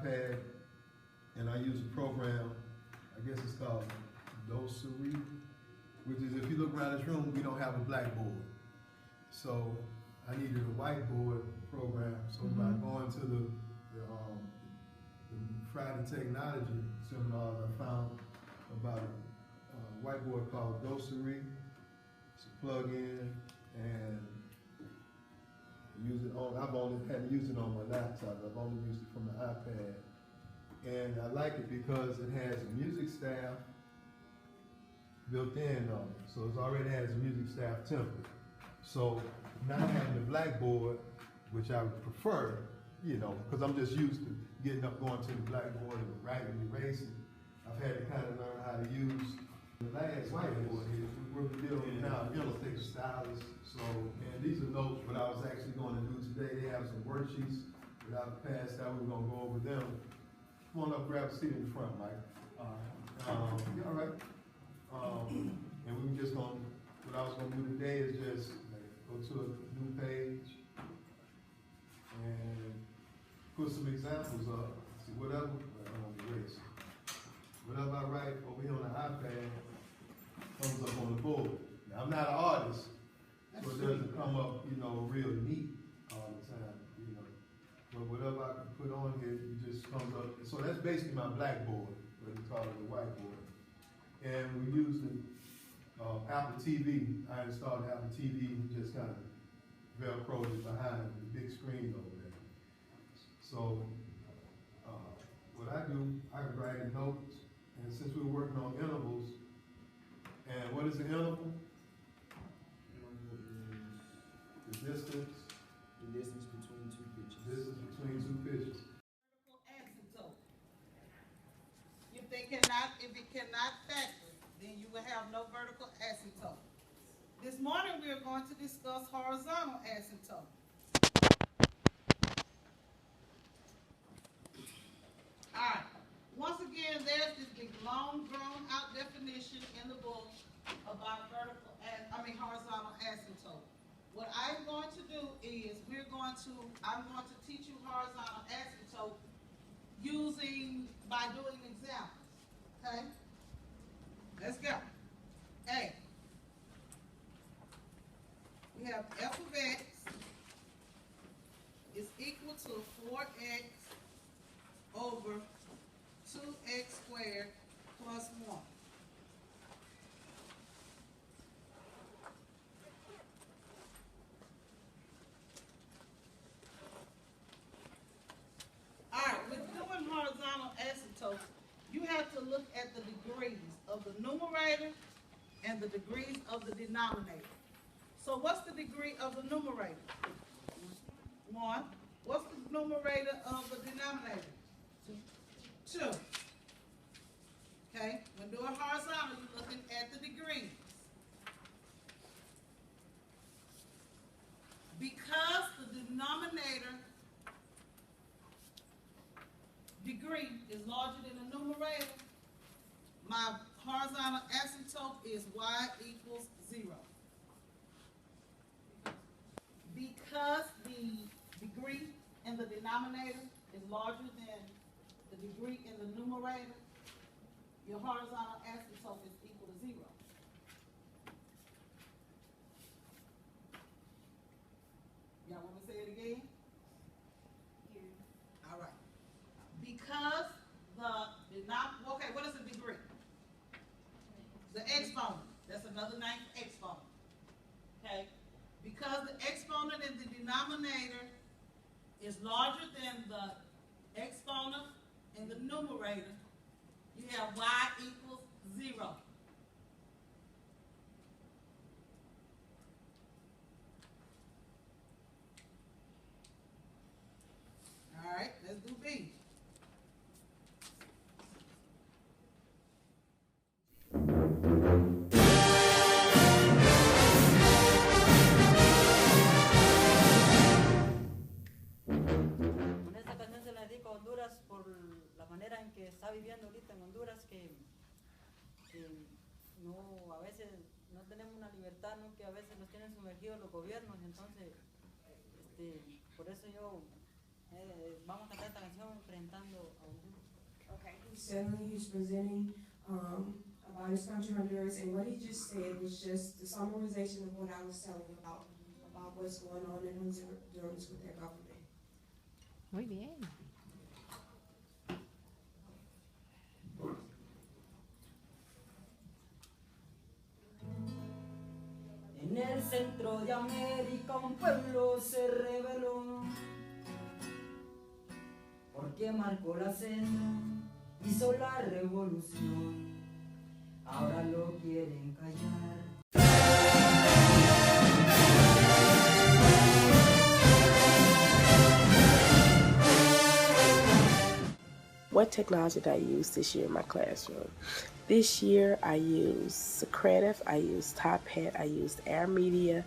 iPad, and I use a program, I guess it's called Clourth-Louis, which is, if you look around this room, we don't have a blackboard. So I needed a whiteboard program. So by going to the Friday Technology seminars, I found about a whiteboard called Clourth-Louis. It's a plug-in, and use it on. I've only had to use it on my laptop. I've only used it from the iPad, and I like it because it has a music staff built in on it. So it already has a music staff template. So not having the blackboard, which I would prefer, you know, because I'm just used to getting up, going to the blackboard and writing and erasing. I've had to kind of learn how to use the last whiteboard here. We're building now, you know, take a stylus. So, and these are notes, what I was actually going to do today. They have some worksheets that I've passed out. We're going to go over them. Come on up, grab a seat in the front, Mike. You all right? And we were just going, what I was going to do today is just go to a new page and put some examples up. See, whatever, erase. Whatever I write over here on the iPad comes up on the board. Now, I'm not an artist, so it doesn't come up, you know, real neat all the time, you know. But whatever I can put on here, it just comes up. So that's basically my blackboard, what we call it the whiteboard. And we used the Apple TV. I installed Apple TV and just kind of Velcroed it behind the big screen over there. So what I do, I write in notes, and since we were working on intervals, and what is an interval? The distance. The distance between two pitches. Distance between two pitches. Vertical asymptote. If it cannot factor, then you will have no vertical asymptote. This morning we are going to discuss horizontal asymptote. Alright. Once again, there's this big long drawn out definition in the book about horizontal asymptote. What I'm going to do is I'm going to teach you horizontal asymptote by doing examples. Okay? Let's go. A. We have f of x is equal to 4x over 2x squared plus 1. Alright, with doing horizontal asymptotes, you have to look at the degrees of the numerator and the degrees of the denominator. So what's the degree of the numerator? 1. What's the numerator of the denominator? 2. Okay, when doing horizontal, you're looking at the degrees. Because the denominator degree is larger than the numerator, my horizontal asymptote is y equals 0. Because the degree in the denominator is larger than the degree in the numerator, your horizontal asymptote is equal to 0. Y'all want me to say it again? Yeah. All right. Because okay, what is a degree? The exponent. That's another name for exponent. Okay? Because the exponent in the denominator is larger than the exponent in the numerator, you have y equals 0. All right, let's do B. Por la manera en que está viviendo ahorita en Honduras, que no, a veces no tenemos una libertad, ¿no? Que a veces nos tienen sumergidos los gobiernos. Entonces por eso yo Vamos a cantar esta canción enfrentando a Honduras. Okay, he's presenting about his country, Honduras, and what he just said was just the summarization of what I was telling you about what's going on in Honduras with their government. Muy bien. En el centro de América un pueblo se rebeló, porque marcó la senda, hizo la revolución, ahora lo quieren callar. What technology did I use this year in my classroom? This year I used Clourth-Louis, I used Top Hat, I used Air Media,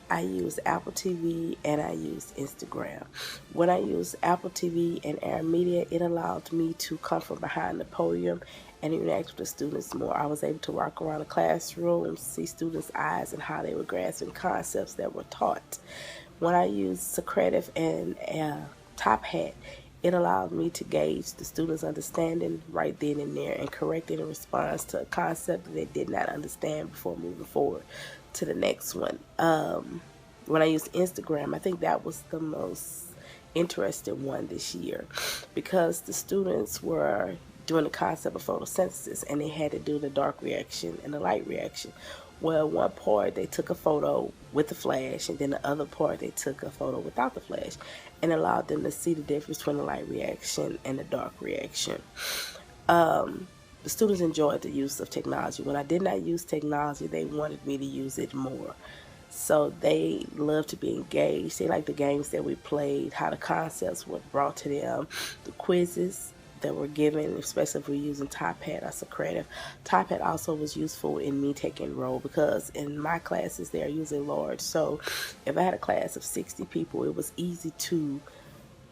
I used Apple TV, and I used Instagram. When I used Apple TV and Air Media, it allowed me to come from behind the podium and interact with the students more. I was able to walk around the classroom, see students' eyes and how they were grasping concepts that were taught. When I used Clourth-Louis and Top Hat, it allowed me to gauge the students' understanding right then and there and correct it in response to a concept that they did not understand before moving forward to the next one. When I used Instagram, I think that was the most interesting one this year because the students were doing the concept of photosynthesis and they had to do the dark reaction and the light reaction. Well, one part they took a photo with the flash and then the other part they took a photo without the flash and allowed them to see the difference between the light reaction and the dark reaction. The students enjoyed the use of technology. When I did not use technology, they wanted me to use it more. So they love to be engaged. They like the games that we played, how the concepts were brought to them, the quizzes that were given, especially if we're using Top Hat or Clourth-Louis. Top Hat also was useful in me taking roll because in my classes they're usually large. So if I had a class of 60 people, it was easy to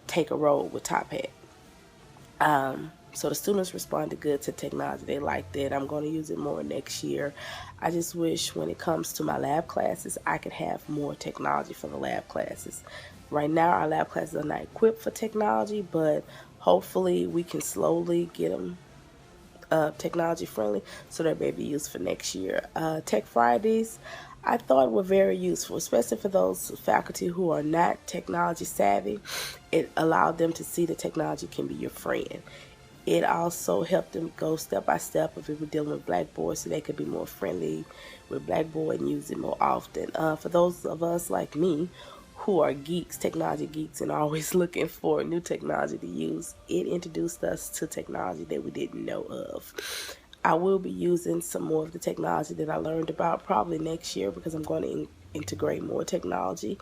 take a roll with Top Hat. So the students responded good to technology. They liked it. I'm going to use it more next year. I just wish when it comes to my lab classes, I could have more technology for the lab classes. Right now, our lab classes are not equipped for technology, but hopefully we can slowly get them technology friendly so that may be used for next year. Tech Fridays, I thought were very useful, especially for those faculty who are not technology savvy. It allowed them to see that technology can be your friend. It also helped them go step by step if we were dealing with Blackboard so they could be more friendly with Blackboard and use it more often. For those of us like me who are geeks, technology geeks, and always looking for new technology to use, it introduced us to technology that we didn't know of. I will be using some more of the technology that I learned about probably next year because I'm going to integrate more technology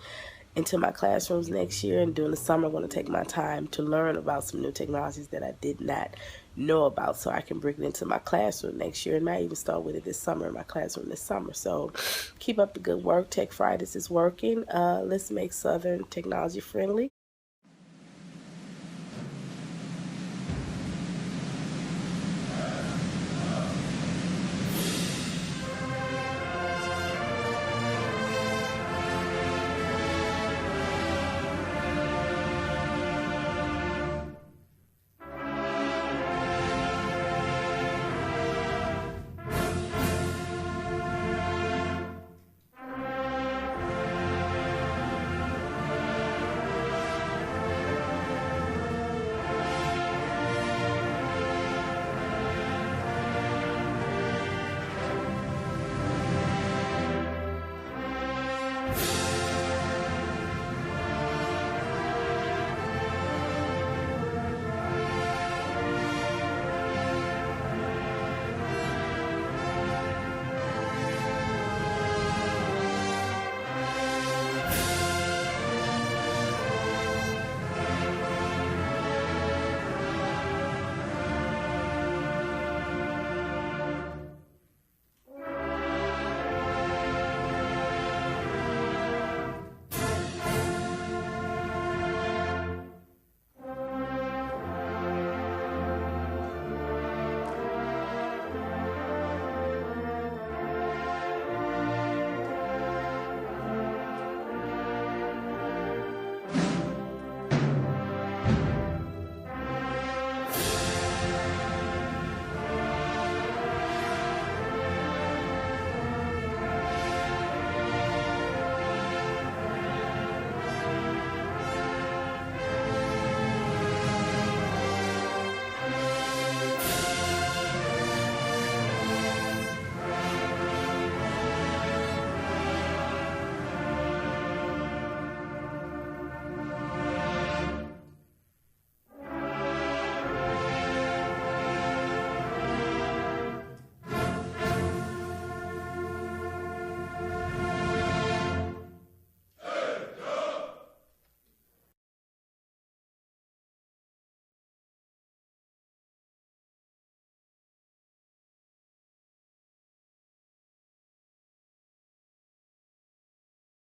into my classrooms next year, and during the summer I'm going to take my time to learn about some new technologies that I did not know about so I can bring it into my classroom next year, and might even start with it this summer in my classroom this summer. So keep up the good work. Tech Fridays is working. Let's make Southern technology friendly.